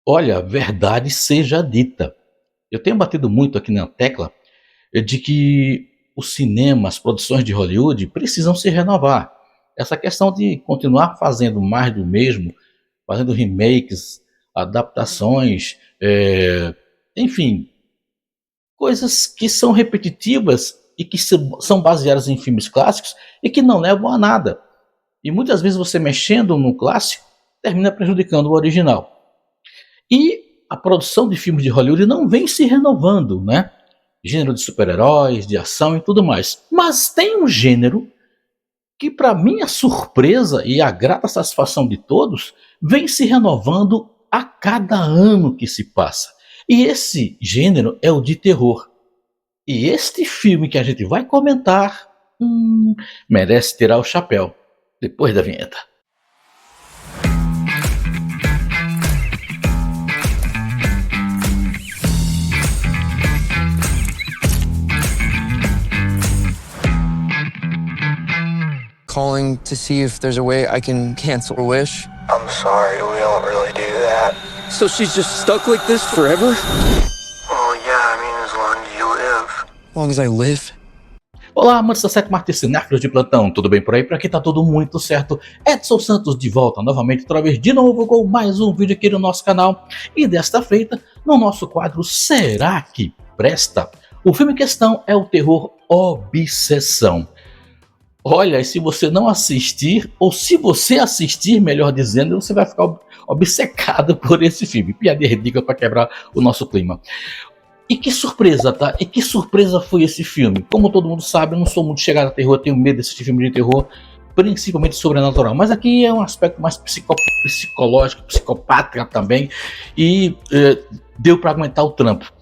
Olha, verdade seja dita. Eu tenho batido muito aqui na tecla de que o cinema, as produções de Hollywood precisam se renovar. Essa questão de continuar fazendo mais do mesmo, fazendo remakes, adaptações, enfim, coisas que são repetitivas e que são baseadas em filmes clássicos e que não levam a nada. E muitas vezes você mexendo no clássico termina prejudicando o original. E a produção de filmes de Hollywood não vem se renovando, né? Gênero de super-heróis, de ação e tudo mais. Mas tem um gênero que, para minha surpresa e a grata satisfação de todos, vem se renovando a cada ano que se passa. E esse gênero é o de terror. E este filme que a gente vai comentar merece tirar o chapéu depois da vinheta. Calling to see if there's a way I can cancel her wish. I'm sorry, we don't really do that. So she's just stuck like this forever? Well, yeah, I mean, as long as you live. As long as I live? Olá, amantes da sétima arte cinéfilos de plantão, tudo bem por aí? Por aqui tá tudo muito certo. Edson Santos de volta novamente, outra vez de novo com mais um vídeo aqui no nosso canal. E desta feita, no nosso quadro Será que Presta? O filme em questão é o terror Obsessão. Olha, e se você não assistir, ou se você assistir, melhor dizendo, você vai ficar obcecado por esse filme. Piadinha ridícula para quebrar o nosso clima. E que surpresa, tá? E que surpresa foi esse filme? Como todo mundo sabe, eu não sou muito chegado a terror, eu tenho medo desse filme de terror, principalmente sobrenatural. Mas aqui é um aspecto mais psicológico, psicopático também, e deu para aguentar o trampo.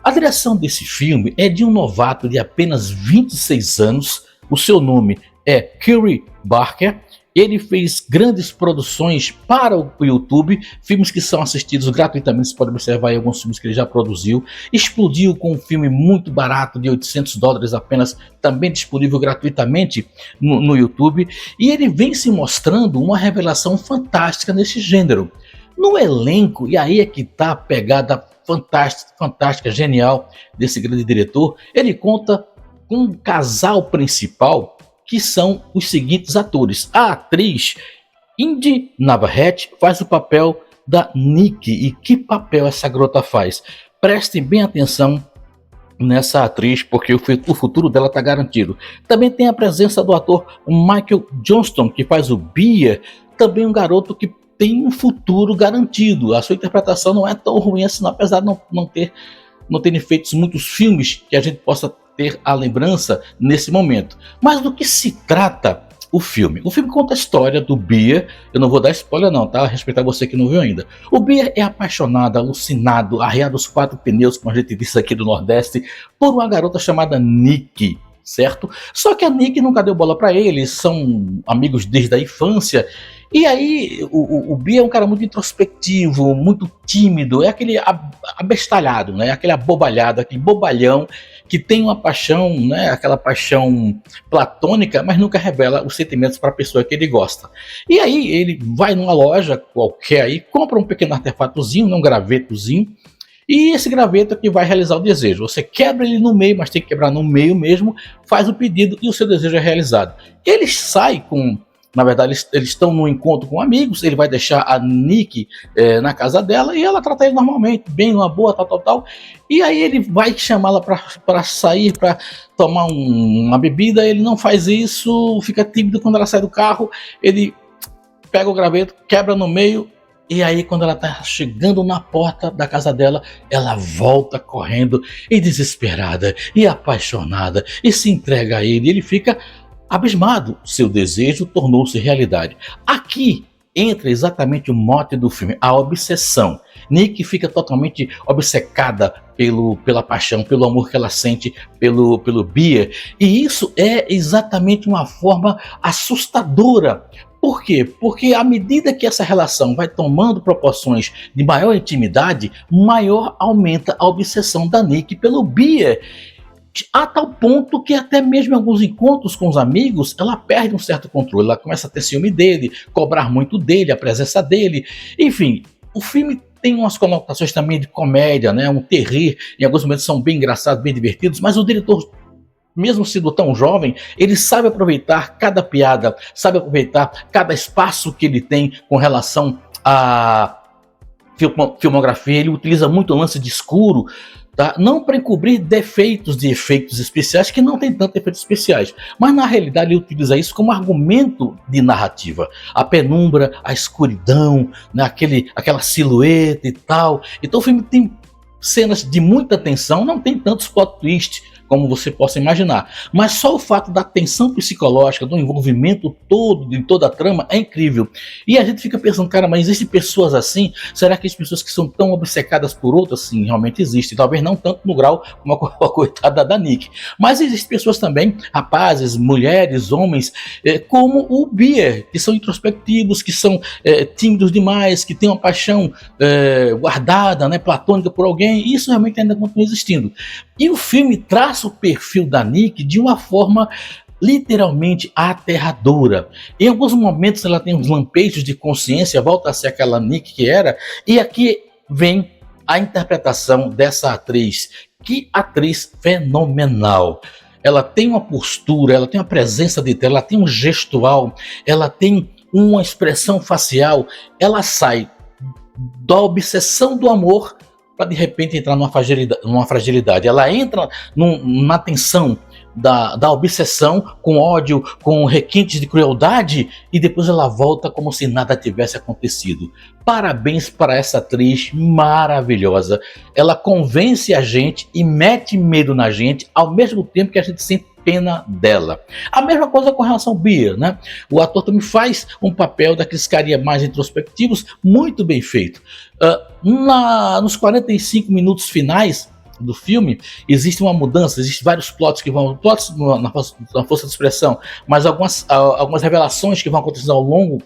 A direção desse filme é de um novato de apenas 26 anos, o seu nome é Curry Barker. Ele fez grandes produções para o YouTube, filmes que são assistidos gratuitamente, você pode observar aí alguns filmes que ele já produziu. Explodiu com um filme muito barato de $800 apenas, também disponível gratuitamente no YouTube. E ele vem se mostrando uma revelação fantástica nesse gênero. No elenco, e aí é que está a pegada fantástica, genial desse grande diretor, ele conta com um casal principal que são os seguintes atores. A atriz Indy Navarrete faz o papel da Nick. E que papel essa garota faz? Prestem bem atenção nessa atriz, porque o futuro dela está garantido. Também tem a presença do ator Michael Johnston, que faz o Bia, também um garoto que tem um futuro garantido. A sua interpretação não é tão ruim assim, apesar de não terem feito muitos filmes que a gente possa ter a lembrança nesse momento. Mas do que se trata o filme? O filme conta a história do Bia. Eu não vou dar spoiler não, tá? Respeitar você que não viu ainda. O Bia é apaixonado, alucinado, arreado os quatro pneus, como a gente disse aqui do Nordeste, por uma garota chamada Nick, certo? Só que a Nick nunca deu bola para ele, são amigos desde a infância. E aí o Bia é um cara muito introspectivo, muito tímido, é aquele abestalhado, né? Aquele abobalhado, aquele bobalhão que tem uma paixão, né? Aquela paixão platônica, mas nunca revela os sentimentos para a pessoa que ele gosta. E aí ele vai numa loja qualquer aí, compra um pequeno artefatozinho, um gravetozinho, e esse graveto que vai realizar o desejo. Você quebra ele no meio, mas tem que quebrar no meio mesmo, faz o pedido e o seu desejo é realizado. Ele sai com... Na verdade, eles estão num encontro com amigos, ele vai deixar a Nick na casa dela e ela trata ele normalmente, bem, numa boa, tal. E aí ele vai chamá-la para sair, para tomar uma bebida, ele não faz isso, fica tímido quando ela sai do carro, ele pega o graveto, quebra no meio, e aí quando ela está chegando na porta da casa dela, ela volta correndo e desesperada, e apaixonada, e se entrega a ele, ele fica... abismado, seu desejo tornou-se realidade. Aqui entra exatamente o mote do filme, a obsessão. Nick fica totalmente obcecada pela paixão, pelo amor que ela sente pelo Bia. E isso é exatamente uma forma assustadora. Por quê? Porque à medida que essa relação vai tomando proporções de maior intimidade, maior aumenta a obsessão da Nick pelo Bia. A tal ponto que até mesmo em alguns encontros com os amigos, ela perde um certo controle, ela começa a ter ciúme dele, cobrar muito dele, a presença dele. Enfim, o filme tem umas conotações também de comédia, né? Um terrir, em alguns momentos são bem engraçados, bem divertidos, mas o diretor, mesmo sendo tão jovem, ele sabe aproveitar cada piada, sabe aproveitar cada espaço que ele tem com relação à filmografia. Ele utiliza muito lance de escuro, tá? Não para encobrir defeitos de efeitos especiais, que não tem tanto efeitos especiais, mas na realidade ele utiliza isso como argumento de narrativa. A penumbra, a escuridão, né? Aquela silhueta e tal. Então o filme tem cenas de muita tensão, não tem tantos plot twists como você possa imaginar, mas só o fato da tensão psicológica, do envolvimento todo, de toda a trama, é incrível. E a gente fica pensando, cara, mas existem pessoas assim? Será que as pessoas que são tão obcecadas por outras? Sim, realmente existem, talvez não tanto no grau como a coitada da Nick, mas existem pessoas também, rapazes, mulheres, homens, como o Beer, que são introspectivos, que são tímidos demais, que têm uma paixão guardada, né, platônica por alguém, e isso realmente ainda continua existindo. E o filme traça o perfil da Nick de uma forma literalmente aterradora. Em alguns momentos ela tem uns lampejos de consciência, volta a ser aquela Nick que era, e aqui vem a interpretação dessa atriz. Que atriz fenomenal! Ela tem uma postura, ela tem uma presença de tela, ela tem um gestual, ela tem uma expressão facial, ela sai da obsessão do amor para de repente entrar numa fragilidade. Ela entra na tensão da obsessão, com ódio, com requintes de crueldade, e depois ela volta como se nada tivesse acontecido. Parabéns para essa atriz maravilhosa. Ela convence a gente e mete medo na gente, ao mesmo tempo que a gente sente pena dela. A mesma coisa com relação ao Beer, né? O ator também faz um papel daqueles carinha mais introspectivos, muito bem feito. Nos 45 minutos finais do filme, existe uma mudança, existem vários plots na força de expressão, mas algumas revelações que vão acontecer ao longo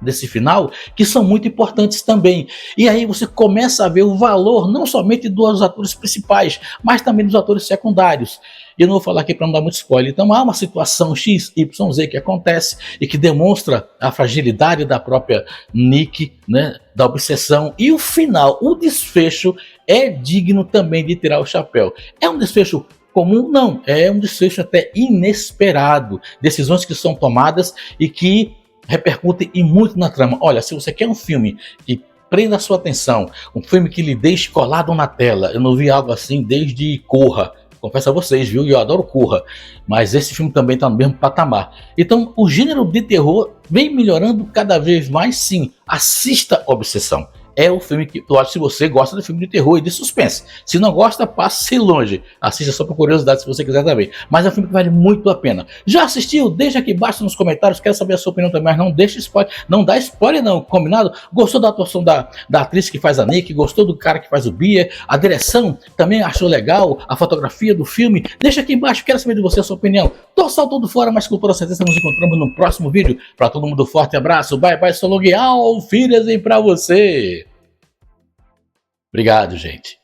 desse final, que são muito importantes também. E aí você começa a ver o valor não somente dos atores principais, mas também dos atores secundários. Eu não vou falar aqui para não dar muito spoiler. Então há uma situação X, Y, Z que acontece e que demonstra a fragilidade da própria Nick, né, da obsessão. E o final, o desfecho é digno também de tirar o chapéu. É um desfecho comum? Não. É um desfecho até inesperado. Decisões que são tomadas e que repercutem e muito na trama. Olha, se você quer um filme que prenda a sua atenção, um filme que lhe deixe colado na tela, eu não vi algo assim desde Corra. Confesso a vocês, viu? Eu adoro Corra, mas esse filme também está no mesmo patamar. Então, o gênero de terror vem melhorando cada vez mais, sim. Assista Obsessão. É o filme que eu acho, se você gosta de filme de terror e de suspense. Se não gosta, passe longe. Assista só por curiosidade se você quiser também. Mas é um filme que vale muito a pena. Já assistiu? Deixa aqui embaixo nos comentários. Quero saber a sua opinião também, mas não deixa spoiler. Não dá spoiler não, combinado? Gostou da atuação da atriz que faz a Nick? Gostou do cara que faz o Beer? A direção também achou legal? A fotografia do filme? Deixa aqui embaixo, quero saber de você a sua opinião. Tô saltando fora, mas com toda certeza nos encontramos no próximo vídeo. Para todo mundo, forte abraço. Bye bye, sou Logial. Auf Wiedersehen pra você. Obrigado, gente.